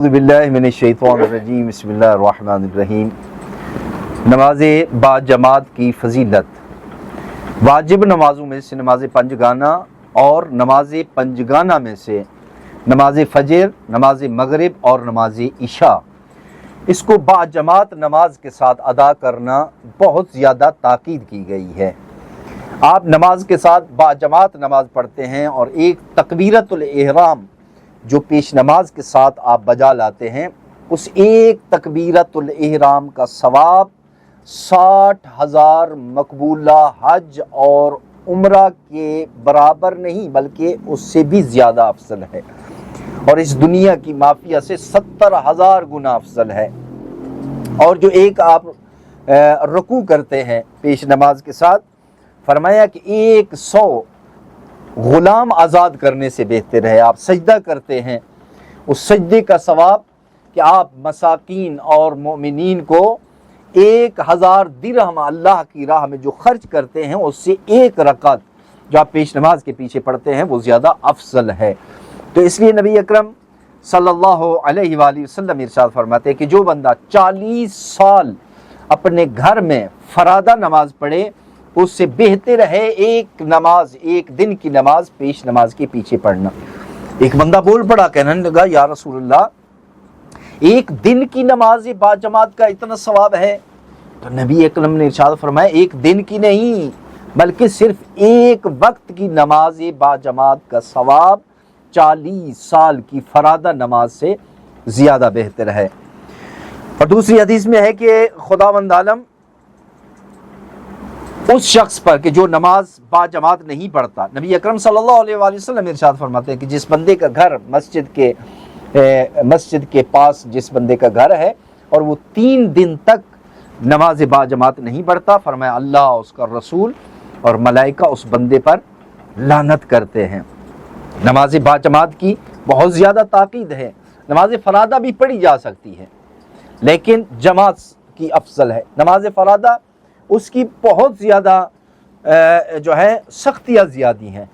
बिस्मिल्लाहिर्रहमानिर्रहीम बिस्मिल्लाहिर्रहमानिर्रहीम। नमाज बाजमात की फ़जीलत। वाजिब नमाज़ों में से नमाज पंजगाना और नमाज पंजगाना में से नमाज फ़जर, नमाज मगरिब और नमाज इशा, इसको बाजमात नमाज के साथ अदा करना बहुत ज़्यादा ताकीद की गई है। आप नमाज के साथ बाजमात नमाज पढ़ते हैं और एक तकबीरतुल इहराम जो पेश नमाज के साथ आप बजा लाते हैं, उस एक तकबीरतुल इहराम का सवाब 60,000 मकबूला हज और उम्रा के बराबर नहीं बल्कि उससे भी ज़्यादा अफजल है, और इस दुनिया की माफिया से 70,000 गुना अफजल है। और जो एक आप रुकू करते हैं पेश नमाज के साथ, फरमाया कि 100 ग़ुलाम आज़ाद करने से बेहतर है। आप सजदा करते हैं, उस सजदे का सवाब कि आप मसाकीन और मोमिनीन को 1000 दिरहम अल्लाह की राह में जो खर्च करते हैं, उससे एक रकात जो आप पेश नमाज के पीछे पढ़ते हैं वो ज़्यादा अफजल है। तो इसलिए नबी अकरम सल्लल्लाहु अलैहि वसल्लम इरशाद फरमाते हैं कि जो बंदा 40 साल अपने घर में फरादा नमाज पढ़े, उससे बेहतर है एक नमाज, एक दिन की नमाज पेश नमाज के पीछे पढ़ना। एक बंदा बोल पड़ा, कहने लगा या रसूलल्लाह, एक दिन की नमाज बाजमात का इतना सवाब है? तो नबी अकरम ने इरशाद फरमाया, एक दिन की नहीं बल्कि सिर्फ एक वक्त की नमाज बाजमात का सवाब 40 साल की फरादा नमाज से ज़्यादा बेहतर है। और दूसरी हदीस में है कि खुदावंद आलम उस शख्स पर कि जो नमाज बाजमात नहीं पढ़ता, नबी अकरम सल्लल्लाहु अलैहि वसल्लम इरशाद फरमाते हैं कि जिस बंदे का घर मस्जिद के पास जिस बंदे का घर है और वो 3 दिन तक नमाज बाजमात नहीं पढ़ता, फरमाया अल्लाह, उसका रसूल और मलाइका उस बंदे पर लानत करते हैं। नमाज बाजमात की बहुत ज़्यादा ताकीद है। नमाज फरादा भी पढ़ी जा सकती है लेकिन जमात की अफजल है। नमाज फरादा उसकी बहुत ज़्यादा जो है सख्तियाँ ज़्यादा हैं।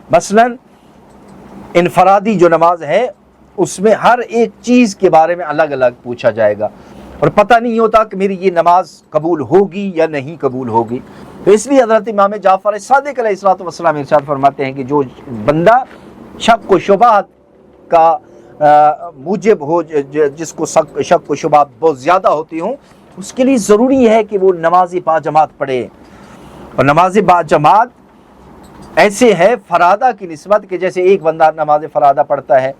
मसलन इनफरादी जो नमाज है उसमें हर एक चीज़ के बारे में अलग अलग पूछा जाएगा और पता नहीं होता कि मेरी ये नमाज कबूल होगी या नहीं कबूल होगी। तो इसलिए हज़रत इमाम जाफ़र सादिक़ अलैहिस्सलाम इरशाद फरमाते हैं कि जो बंदा शक व शुबहात का मूजिब हो, जिसको शक व शुबहात बहुत ज़्यादा होती हों, उसके लिए ज़रूरी है कि वो नमाज बाजमात पढ़े। और नमाज बाजमात ऐसे है फरादा की निस्बत कि जैसे एक बंदा नमाज फरादा पढ़ता है,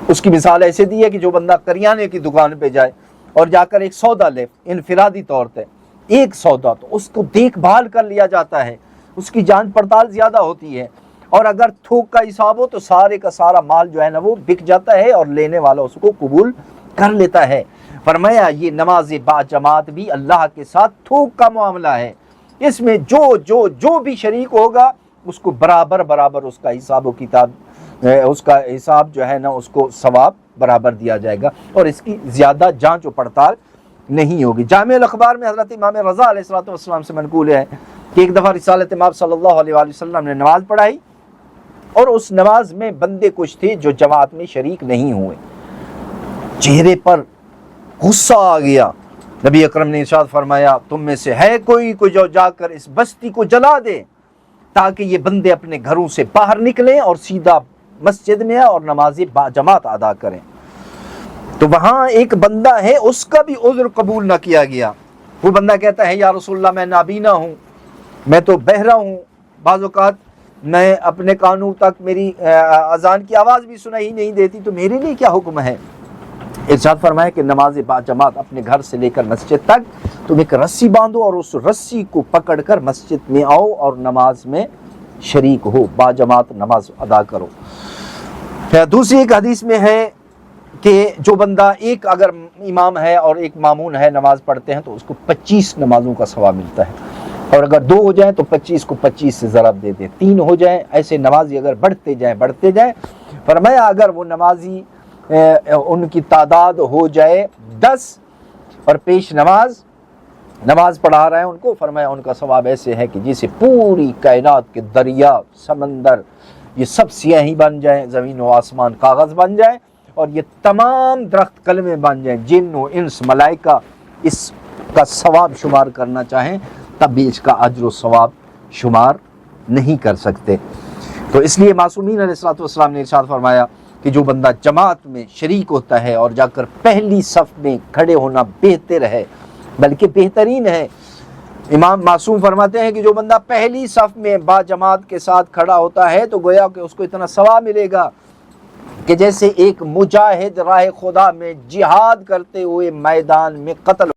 उसकी मिसाल ऐसे दी है कि जो बंदा करियाने की दुकान पे जाए और जाकर एक सौदा ले इनफरादी तौर पे, एक सौदा, तो उसको देखभाल कर लिया जाता है, उसकी जांच पड़ताल ज़्यादा होती है, और अगर थोक का हिसाब हो तो सारे का सारा माल जो है ना वो बिक जाता है और लेने वाला उसको कबूल कर लेता है। फरमाया ये नमाज बाजमात भी अल्लाह के साथ थोक का मामला है। इसमें जो भी शरीक होगा उसको बराबर उसका हिसाब व किताब, उसका हिसाब जो है ना उसको सवाब बराबर दिया जाएगा और इसकी ज़्यादा जांच व पड़ताल नहीं होगी। जामिउल अखबार में हज़रत इमाम रज़ा अलैहिस्सलाम से मनक़ूल है कि एक दफ़ा रिसालत इमाम सल्लल्लाहु अलैहि वसल्लम ने नमाज़ पढ़ाई और उस नमाज में बंदे कुछ थे जो जमात में शरीक नहीं हुए। चेहरे पर गुस्सा आ गया। नबी अकरम ने इरशाद फरमाया, तुम में से है कोई जो जाकर इस बस्ती को जला दे ताकि ये बंदे अपने घरों से बाहर निकलें और सीधा मस्जिद में और नमाज बाजमात अदा करें। तो वहाँ एक बंदा है, उसका भी उज़्र कबूल ना किया गया। वो बंदा कहता है, या रसूलल्लाह, मैं नाबीना हूँ, मैं तो बहरा हूँ, बाज़ औक़ात मैं अपने कानों तक मेरी अजान की आवाज़ भी सुनाई नहीं देती, तो मेरे लिए क्या हुक्म है? इरशाद फरमाया कि नमाज बाजमात अपने घर से लेकर मस्जिद तक तुम एक रस्सी बांधो और उस रस्सी को पकड़कर मस्जिद में आओ और नमाज में शरीक हो, बाजमात नमाज अदा करो। दूसरी एक हदीस में है कि जो बंदा एक अगर इमाम है और एक मामून है, नमाज पढ़ते हैं तो उसको 25 नमाजों का सवाब मिलता है, और अगर 2 हो जाए तो 25 को 25 से ज़रब दे दे, 3 हो जाए, ऐसे नमाजी अगर बढ़ते जाए। फरमाया अगर वो नमाजी उनकी तादाद हो जाए 10 और पेश नमाज पढ़ा रहे हैं उनको, फरमाया उनका सवाब ऐसे है कि जिसे पूरी कायनात के दरिया, समंदर, ये सब सियाही बन जाए, ज़मीन व आसमान कागज़ बन जाए اور یہ تمام درخت کلمے بن جائیں، جن و انس ملائکہ اس کا ثواب شمار کرنا چاہیں تب بھی اس کا اجر و ثواب شمار نہیں کر سکتے۔ تو اس لیے معصومین علیہ السلام نے ارشاد فرمایا کہ جو بندہ جماعت میں شریک ہوتا ہے اور جا کر پہلی صف میں کھڑے ہونا بہتر ہے، بلکہ بہترین ہے۔ امام معصوم فرماتے ہیں کہ جو بندہ پہلی صف میں با جماعت کے ساتھ کھڑا ہوتا ہے تو گویا کہ اس کو اتنا ثواب ملے گا کہ جیسے ایک مجاہد راہ خدا میں جہاد کرتے ہوئے میدان میں قتل